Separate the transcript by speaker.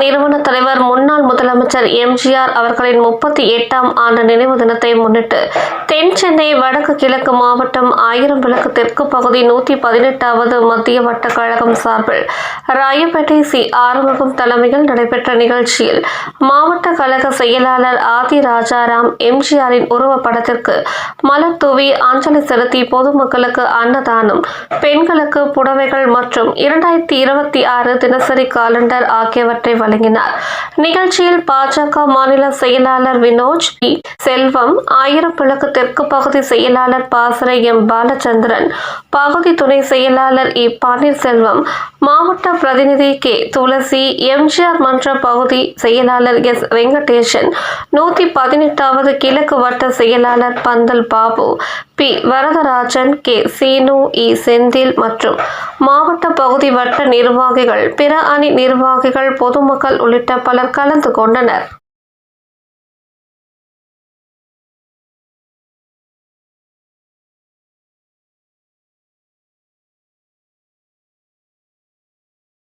Speaker 1: நிறுவன தலைவர் முன்னாள் முதலமைச்சர் எம்ஜிஆர் அவர்களின் 38ஆம் ஆண்டு நினைவு தினத்தை முன்னிட்டு தென் சென்னை வடக்கு கிழக்கு மாவட்டம் ஆயிரம் விளக்கு தெற்கு பகுதி 118வது மத்திய வட்ட கழகம் சார்பில் ராயப்பேட்டை சி ஆறுமுகம் தலைமையில் நடைபெற்ற நிகழ்ச்சியில் மாவட்ட கழக செயலாளர் ஆதி ராஜாராம் எம்ஜிஆரின் உருவப்படத்திற்கு மலர் தூவி அஞ்சலி செலுத்தி பொதுமக்களுக்கு அன்னதானம், பெண்களுக்கு புடவைகள் மற்றும் 2026 தினசரி காலண்டர் ஆகியவற்றை வழங்கினார். நிகழ்ச்சியில் பாஜக மாநில செயலாளர் வினோஜ் பி செல்வம், ஆயிரம் விளக்கு தெற்கு பகுதி செயலாளர் பாசறை எம் பாலச்சந்திரன், பகுதி துணை செயலாளர் இ பன்னீர்செல்வம், மாவட்ட பிரதிநிதி கே துளசி, எம்ஜிஆர் மன்ற பகுதி செயலாளர் எஸ் வெங்கடேசன், 118வது கிழக்கு வட்ட செயலாளர் பந்தல் பாபு, பி வரதராஜன், கே சீனு, இ செந்தில் மற்றும் மாவட்ட பகுதி வட்ட நிர்வாகிகள், பிற அணி நிர்வாகிகள், பொதுமக்கள் உள்ளிட்ட பலர் கலந்து கொண்டனர்.